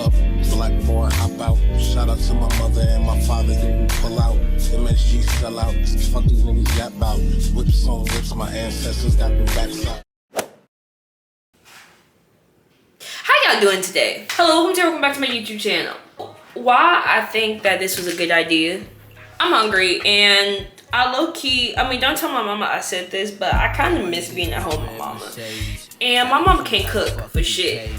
pull up. Feel like more hop out. Shout out to my mother and my father, didn't pull out. MSG sell out. Fuck these niggas yap out. Whips on whips, my ancestors got the backside. How y'all doing today? Hello, welcome back to my YouTube channel. Why I think that this was a good idea? I'm hungry and I low-key, I mean, don't tell my mama I said this, but I kind of miss being at home with mama. And my mama can't cook for shit.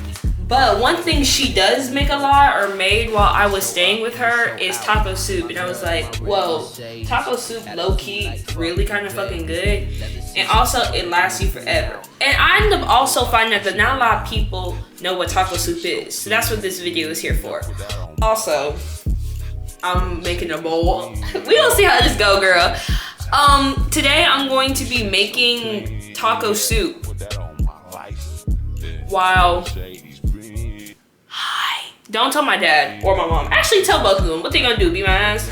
But one thing she does make a lot, or made while I was staying with her, is taco soup. And I was like, whoa, taco soup low-key really kind of fucking good. And also, it lasts you forever. And I ended up also finding out that not a lot of people know what taco soup is. So that's what this video is here for. Also, I'm making a bowl. We don't see how this go, girl. Today I'm going to be making taco soup. Wow. Hi. Don't tell my dad or my mom. Actually, tell both of them. What they gonna do? Be my ass?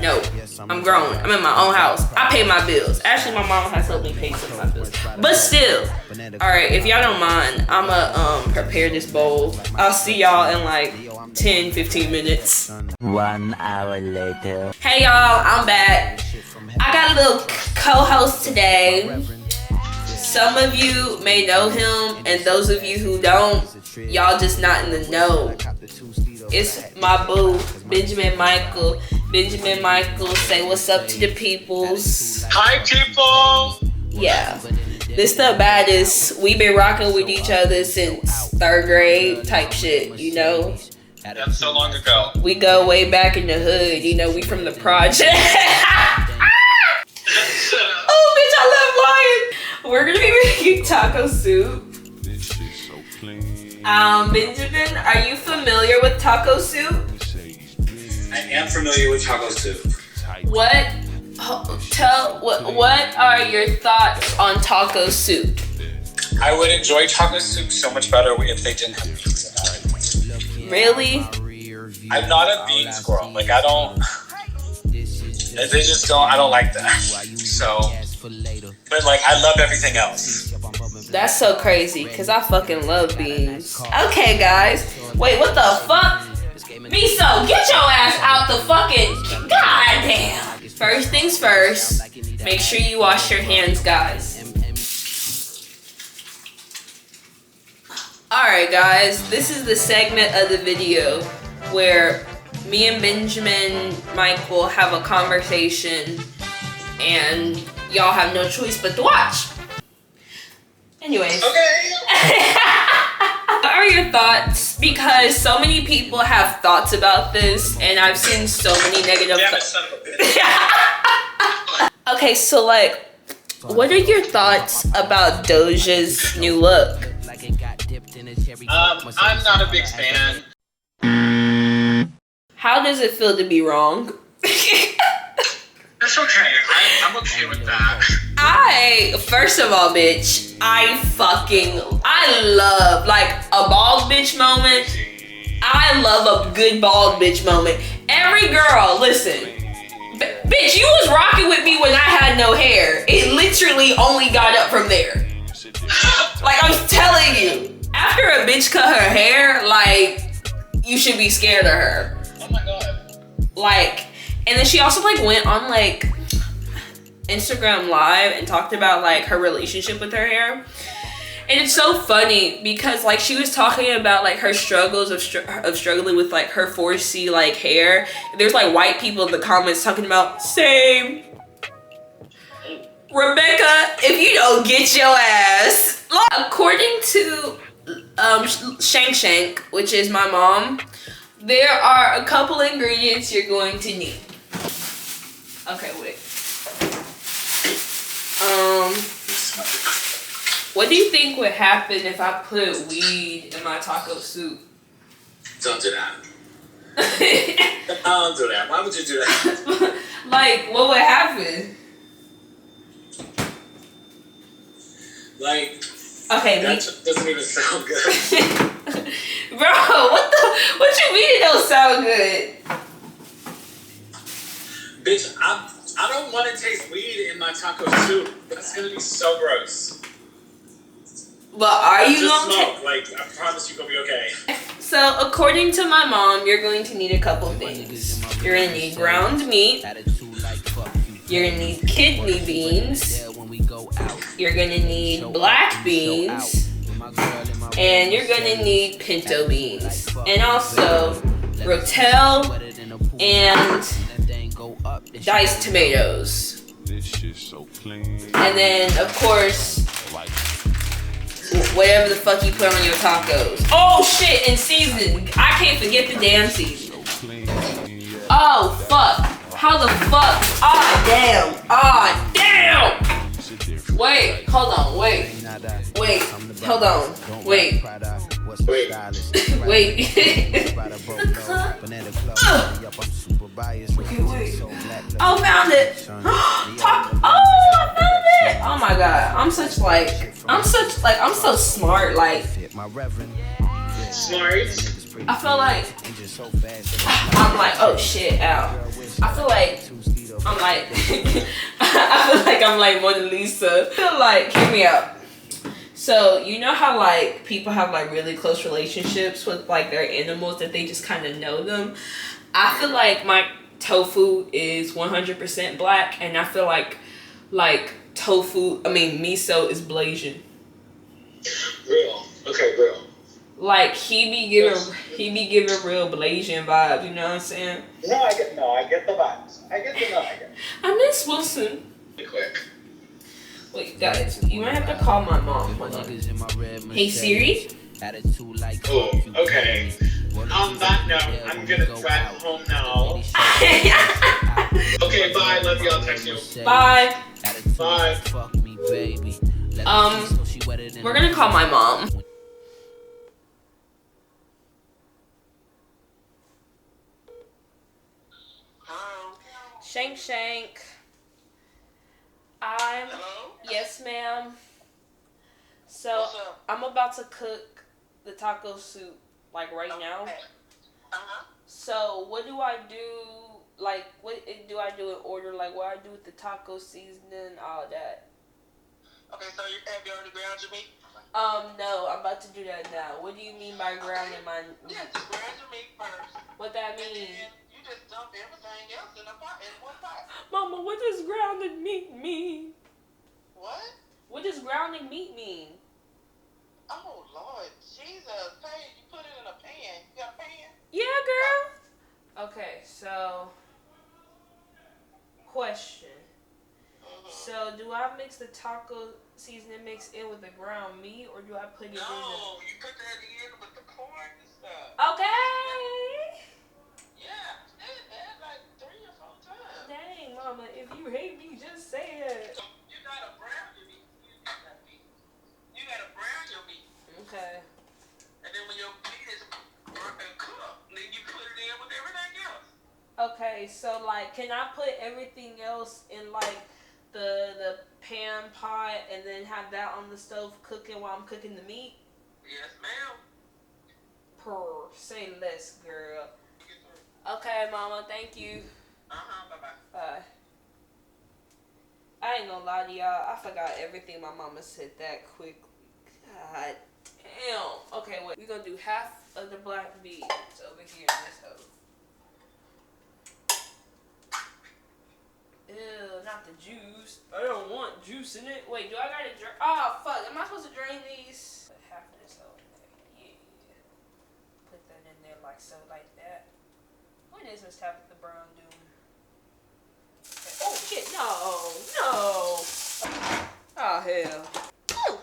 No. I'm grown. I'm in my own house. I pay my bills. Actually, my mom has helped me pay some of my bills. But still. Alright, if y'all don't mind, I'ma prepare this bowl. I'll see y'all in like 10-15 minutes. 1 hour later. Hey y'all, I'm back. I got a little co-host today. Some of you may know him, and those of you who don't, y'all just not in the know. It's my boo, Benjamin Michael. Benjamin Michael, say what's up to the peoples. Hi people! Yeah, this the baddest. We've been rocking with each other since 3rd grade type shit, you know? That's so long ago. We go way back in the hood, you know, we from the project. Oh, bitch, I love lying. We're gonna be making taco soup. Benjamin, are you familiar with taco soup? I am familiar with taco soup. What are your thoughts on taco soup? I would enjoy taco soup so much better if they didn't have beans in it. Really? I'm not a bean squirrel. Like I don't like that. So, but like I love everything else. That's so crazy, cause I fucking love beans. Okay, guys. Wait, what the fuck? Miso, get your ass out the fucking... Goddamn. First things first, make sure you wash your hands, guys. Alright, guys. This is the segment of the video where me and Benjamin Michael have a conversation and y'all have no choice but to watch. Anyways. Okay. What are your thoughts? Because so many people have thoughts about this, and I've seen so many negative thoughts. Okay, so like, what are your thoughts about Doja's new look? I'm not a big fan. How does it feel to be wrong? That's okay. I'm okay with that. First of all, bitch, I love, like, a bald bitch moment. I love a good bald bitch moment. Every girl, listen, bitch, you was rocking with me when I had no hair. It literally only got up from there. Like, I'm telling you, after a bitch cut her hair, like, you should be scared of her. Oh my god. Like, and then she also, like, went on, like, Instagram Live and talked about, like, her relationship with her hair. And it's so funny because, like, she was talking about, like, her struggles of struggling with, like, her 4C, like, hair. There's, like, white people in the comments talking about, same. Rebecca, if you don't get your ass. According to Shank, which is my mom, there are a couple ingredients you're going to need. Okay, wait. What do you think would happen if I put weed in my taco soup? Don't do that. Don't do that. Why would you do that? Like, what would happen? Like, okay, that doesn't even sound good. Bro, what you mean it don't sound good? Bitch, I don't want to taste weed in my taco soup. That's gonna be so gross. But are you just gonna smoke? Like, I promise you're gonna be okay. So according to my mom, you're going to need a couple things. You're gonna need ground meat. You're gonna need kidney beans. You're gonna need black beans. And you're gonna need pinto beans. And also rotel and diced tomatoes. And then of course whatever the fuck you put on your tacos. Oh shit, and seasoning. I can't forget the damn seasoning. Oh fuck. How the fuck? Ah damn. Ah damn. Wait, hold on, wait. Wait, hold on. Wait. Wait. Okay, wait. Oh, found it. Oh, I found it. Oh my god. I'm so smart. Like, Smart. I feel like I'm like, oh shit, ow. I feel like I'm like I feel like I'm like Mona Lisa. I feel like, hear me out. So you know how like people have like really close relationships with like their animals that they just kind of know them. I feel like my tofu is 100% black, and I feel like miso is Blasian. Real. Okay, real. Like he be giving real Blasian vibes. You know what I'm saying? No, I get the vibes. I miss Wilson. Be quick. Wait, guys, you might have to call my mom. Hold on. Hey Siri. Oh, okay. On that note, I'm gonna drive home now. Okay, bye. Love you. I'll text you. Bye. Bye. We're gonna call my mom. Shank. Hello? Yes, ma'am. So I'm about to cook the taco soup like right now. Uh-huh. So what do I do? Like, what do I do in order? Like, what I do with the taco seasoning, all that. Okay, so have you already ground your meat? No, I'm about to do that now. What do you mean by grounding my meat? Yeah, just ground your meat first. What that And mean? then you just dump everything else in one pot. Mama, what does grounded meat mean? What? What does grounded meat mean? Oh, Lord. Jesus. Hey, you put it in a pan. You got a pan? Yeah, girl. Okay, so question. So do I mix the taco seasoning mix in with the ground meat, or do I put it in No, you put that in with the corn and stuff. Okay. Yeah, add like 3 or 4 times. Dang, mama, if you hate me, just say it. So you gotta brown your meat. You gotta brown your meat. Okay. And then when your meat is cooked, then you put it in with everything else. Okay, so like, can I put everything else in like the pan pot and then have that on the stove cooking while I'm cooking the meat? Yes, ma'am. Say less, girl. Okay, mama, thank you. Bye-bye. Bye. I ain't gonna lie to y'all, I forgot everything my mama said that quick. God damn. Okay, wait. We're gonna do half of the black beans over here in this hoe. Ew, not the juice. I don't want juice in it. Wait, do I gotta drain? Oh, fuck. Am I supposed to drain these? Put half of this over there. Yeah. Put that in there like so, like that. What is Miss Tabitha Brown doing? Okay. Oh, shit. No. Oh, hell. Ooh.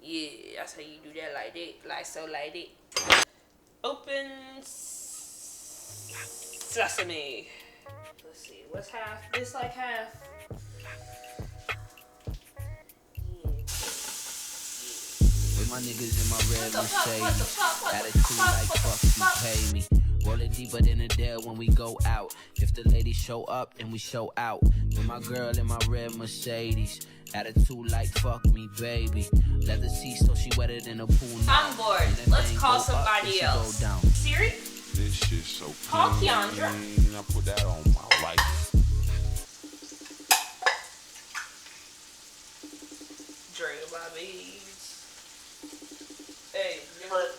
Yeah, that's how you do that, like that. Like so, like that. Open sesame. Let's see, what's half? This like half. With my niggas in my red Mercedes, attitude like fuck you pay me. Roll it deeper than a dare when we go out. If the ladies show up and we show out. With my girl in my red Mercedes, attitude like fuck me baby. Leather seats so she wetter than a pool now. I'm bored. Let's call somebody else. Siri? This shit so Call clean. Keandra. I put that on my life. Drain my beans. Hey, Look,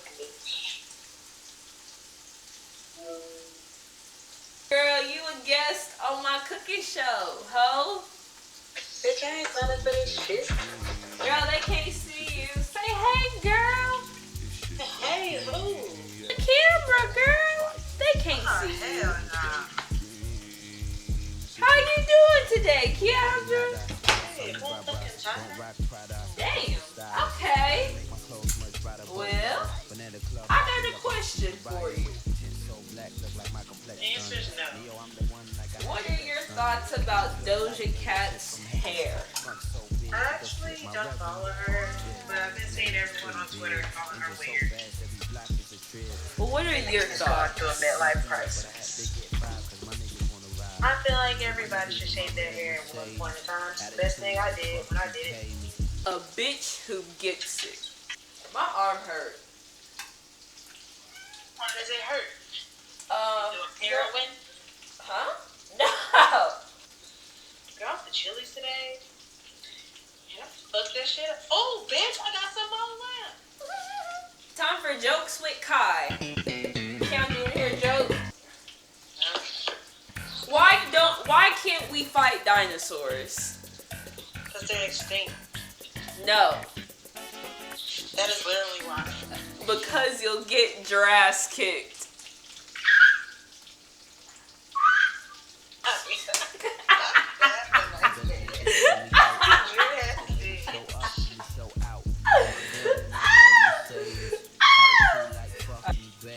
bitch, I ain't signing for this shit. Girl, they can't see you. Say hey, girl. Hey, who? The camera, girl. They can't Oh, see you. hell nah. How you doing today, Keandra? Hey, who fucking China? Damn. Okay. Well, I got a question for you. The answer is no. What are your thoughts about Doja Cat's hair? I actually don't follow her, but I've been seeing everyone on Twitter calling her weird. Well, what are your It's going thoughts? through a midlife crisis. I feel like everybody should shave their hair at one point in time. It's the best thing I did when I did it. A bitch who gets it. My arm hurt. Why does it hurt? Girl- Heroin? Huh? No. Girl, off the Chili's today. Yeah, fuck that shit up. Oh, bitch, I got some more left. Time for jokes with Kai. Can you hear a joke? Why can't we fight dinosaurs? Because they're extinct. No. That is literally why. Because you'll get your ass kicked.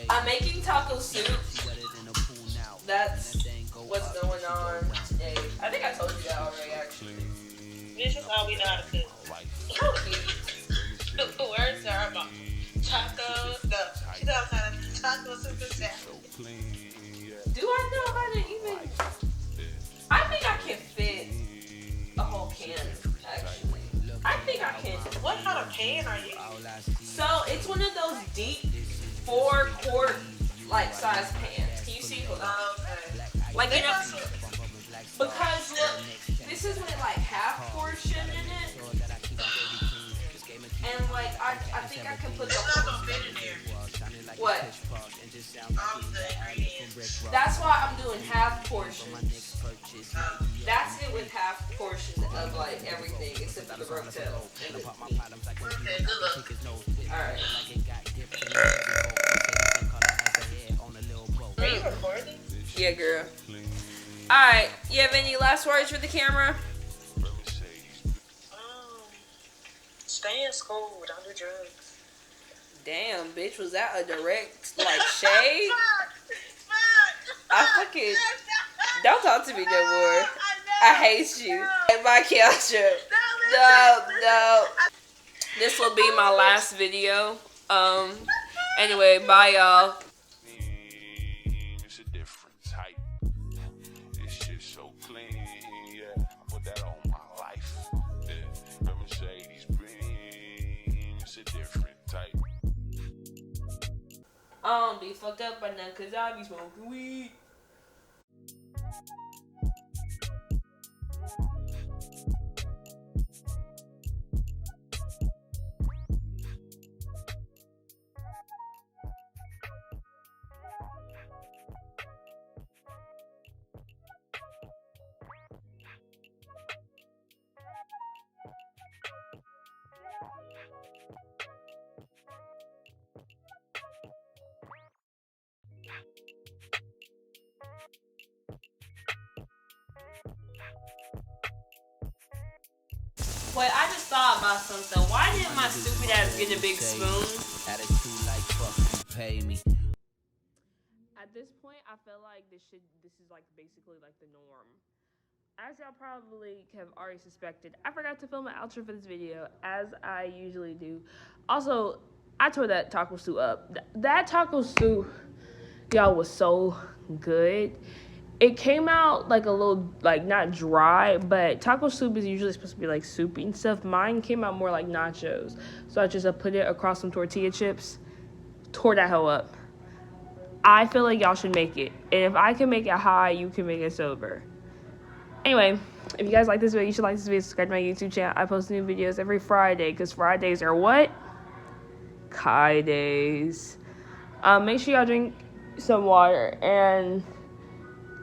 I'm making taco soup. That's what's going on today. I think I told you that already, actually. This is all we know how to cook. The words are about tacos. No, she knows how to taco soup and salad. Do I know how to even? I think I can fit a whole can, actually. I think I can. What kind of pan are you? So it's one of those deep 4-quart like size pans. Can you see? Hold on. Okay. Like, you know, because look, this is with like half portion in it, and like I think I can put the It's not whole. gonna fit in here. What? The ingredients. That's why I'm doing half portions. That's it with half portions of like everything except for the rotel and the meat. Okay, good luck. Alright. Are you recording? Yeah, girl. Alright, you have any last words for the camera? Stay in school. Don't do drugs. Damn, bitch, was that a direct like shade? I fucking don't talk to me no more. I hate you. Hey, bye, Keandra. No. This will be my last video. Anyway, bye, y'all. It's a different type. This shit so clean, yeah. I put that on my life. Yeah. Mercedes Benz, it's a different type. I don't be fucked up by now because I be smoking weed. Wait, I just thought about something. Why didn't my stupid ass get a big spoon? At this point, I feel like this is like basically like the norm. As y'all probably have already suspected, I forgot to film an outro for this video, as I usually do. Also, I tore that taco soup up. That taco soup, y'all, was so good. It came out like a little, like not dry, but taco soup is usually supposed to be like soupy and stuff. Mine came out more like nachos. So I just put it across some tortilla chips, tore that hoe up. I feel like y'all should make it. And if I can make it high, you can make it sober. Anyway, if you guys like this video, you should like this video, subscribe to my YouTube channel. I post new videos every Friday, because Fridays are what? Kai days. Make sure y'all drink some water, and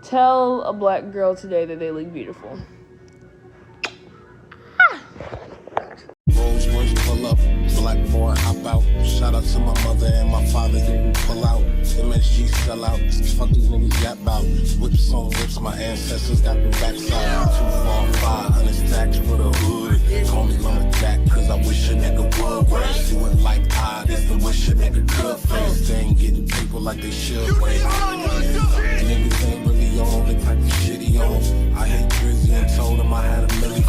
tell a black girl today that they look beautiful. Shout out to my mother and my father, they will pull out. MSG sell out. Fuck these niggas yap out. Whips on whips, my ancestors got the backside. 245, 100 stacks for the hood. Call me lumberjack, cause I wish a nigga would. Race do it like I, this the wish a nigga could. Face they ain't getting people like they should. Niggas ain't really on the type of shit he on. I hate Drizzy and told him I had a million